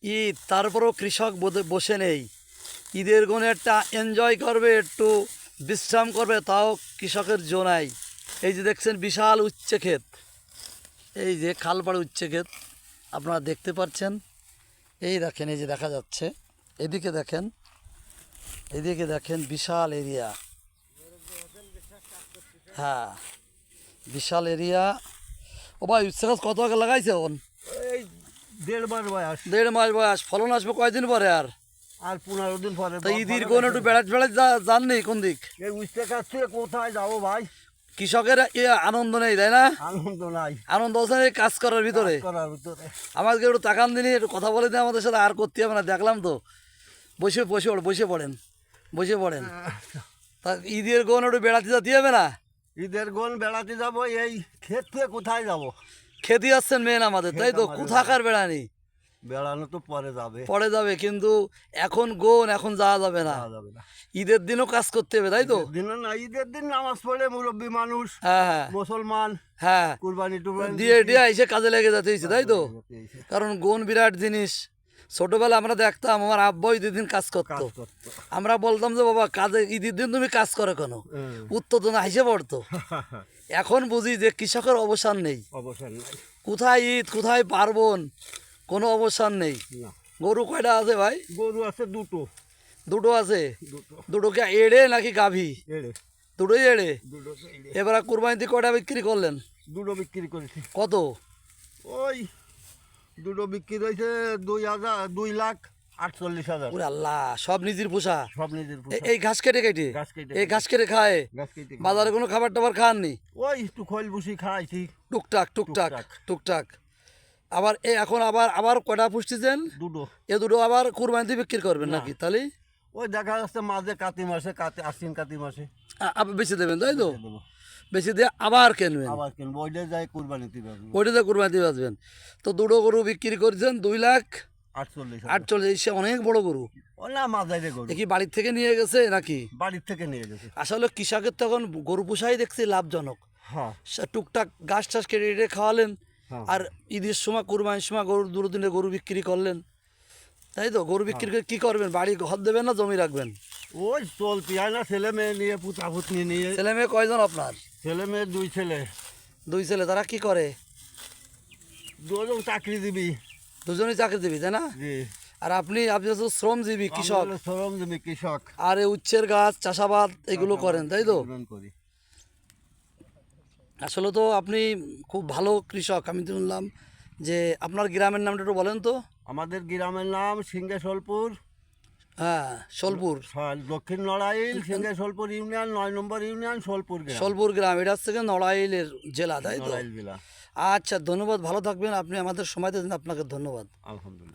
ঈদ, তারপরেও কৃষক বসে নেই। ঈদের গুণে একটা এনজয় করবে, একটু বিশ্রাম করবে, তাও কৃষকের জো নাই। এই যে দেখছেন বিশাল উচ্ছে ক্ষেত, এই যে খালপাড়ে উচ্ছে ক্ষেত আপনারা দেখতে পাচ্ছেন। এই দেখেন, এই যে দেখা যাচ্ছে, এদিকে দেখেন, এদিকে দেখেন বিশাল এরিয়া। হ্যাঁ, বিশাল এরিয়া। ও ভাই, উচ্ছে গাছ কত আগে লাগাইছে? এখন এই 1.5 মাস বয়স। 1.5 মাস বয়স। ফলন আসবে কয়দিন পরে? আর আর 15 দিন পরে। তা ঈদের কোন একটু বেড়াতে যাননি কোন দিক? এই উঠতে কাছ থেকে কোথায় যাবো ভাই? কৃষকের আনন্দ নেই, তাই না? আনন্দ নাই। আনন্দ আছে এই কাজ করার ভিতরে। করার ভিতরে আমাকে একটু তাকান দিনই, একটু কথা বলে দিন আমাদের সাথে। আর করতে হবে না, দেখলাম তো। বসে পড়েন। তা ঈদের কোন একটু বেড়াতে যেতে হবে না? ঈদের গন বেড়াতে যাবো, এই ক্ষেত থেকে কোথায় যাবো? খেতে আসছেন মেন আমাদের, তাই তো? কোথাকার বেড়ানি? বেড়ানো তো পরে যাবে, কিন্তু এখন গোন, এখন যাওয়া যাবে না। যাবে না। ঈদের দিনও কাজ করতে হবে, তাই তো? দিন না, ঈদের দিন নামাজ পড়ে মুরব্বী মানুষ, হ্যাঁ হ্যাঁ মুসলমান, হ্যাঁ, কুরবানি টুরবানি দিয়ে এসে কাজে লেগে যেতে হয়েছে, তাই তো? কারণ গোন বিরাট জিনিস। ছোটবেলা আমরা দেখতাম, আমার আব্বাই ঈদের দিন কাজ করতো। আমরা বলতাম যে বাবা, কাজে ঈদের দিন তুমি কাজ করো কেন? উত্তর তো না হিসেবে পড়তো। এখন বুঝি যে কৃষকের অবসান নেই। অবসর নাই। কোথায় ঈদ, কোথায় পার্বণ, কোনো অবসান নেই। না। গরু কয়টা আছে ভাই? গরু আছে দুটো। দুটো আছে। দুটো। দুটো কি এড়ে নাকি গাভী? এড়ে। দুটোই এড়ে। দুটো এড়ে। এবার কুরবানিতে কয়টা বিক্রি করলেন? দুটো বিক্রি করেছি। কত? ওই দুটো বিক্রি হয়েছে 2,48,000। ওরে আল্লাহ, সব নিজের পোষা? সব নিজের পোষা। এই ঘাস কেটে কেটে? ঘাস কেটে এই ঘাস কেটে খায়? গাছ কেটে বাজারে কোনো খাবার টাবার খাননি? ওই একটু খৈল ভুসি খাইছি। টুকটাক টুকটাক টুকটাক। আবার এখন আবার কয়টা পুষতেছেন? দুটো। এ দুটো আবার কুরবানিতে বিক্রি করবেন নাকি? তাহলে ওই দেখা যাচ্ছে মাঝে আশ্বিন কাতি মাসে আবার বেঁচে দেবেন, তাই তো? দেবো। বেশি দিয়ে আবার কিনবেন, আবার কিনবো, ওইটা যায় কুরবানিতে বেচবো। ওইটাতে কুরবানিতে বাঁচবেন। তো দুটো গরু বিক্রি করেছেন 48,000। 2,48,000। সে অনেক বড় গরু। ও না, মাঝারি গরু। এ কি বাড়ির থেকে নিয়ে গেছে নাকি? বাড়ির থেকে নিয়ে গেছে। আসলে কৃষকের তখন গরু পোষাই দেখছি লাভজনক। হ্যাঁ টুকটাক ঘাস টাস কেটে কেটে খাওয়ালেন, হ্যাঁ। আর ঈদের সময় কুরবানির সময় গরু দুটো দিনে গরু বিক্রি করলেন, তাই তো? গরু বিক্রি করে কী করবেন? বাড়ি ঘর দেবেন না জমি রাখবেন? ওই চলতি হয় না, ছেলে মেয়ে নিয়ে পুতাপুতি নিয়ে। ছেলে মেয়ে কয়জন আপনার? ছেলে মেয়ে 2 ছেলে। 2 ছেলে। তারা কি করে? দুজন চাকরিজীবী। দুজনেই চাকরিজীবী, তাই না? জি। আর আপনি হচ্ছে শ্রমজীবী কৃষক। আমরা হলো শ্রমজীবী কৃষক। আর এই উচ্ছের গাছ, চাষাবাদ এগুলো করেন, তাই তো? করি। আসলে তো আপনি খুব ভালো কৃষক। আমি তো শুনলাম যে আপনার গ্রামের নামটা একটু বলেন তো। আমাদের গ্রামের নাম সিংহেশ্বরপুর। হ্যাঁ, সোলপুর। দক্ষিণ নড়াইল, সিংহেশ্বরপুর ইউনিয়ন, 9 নম্বর ইউনিয়ন, সোলপুর গ্রাম। সোলপুর গ্রাম, এটা হচ্ছে নড়াইলের জেলা, তাই তো? নড়াইল জেলা। আচ্ছা, ধন্যবাদ, ভালো থাকবেন। আপনি আমাদের সময় দিয়েছেন, আপনাকে ধন্যবাদ। আলহামদুলিল্লাহ।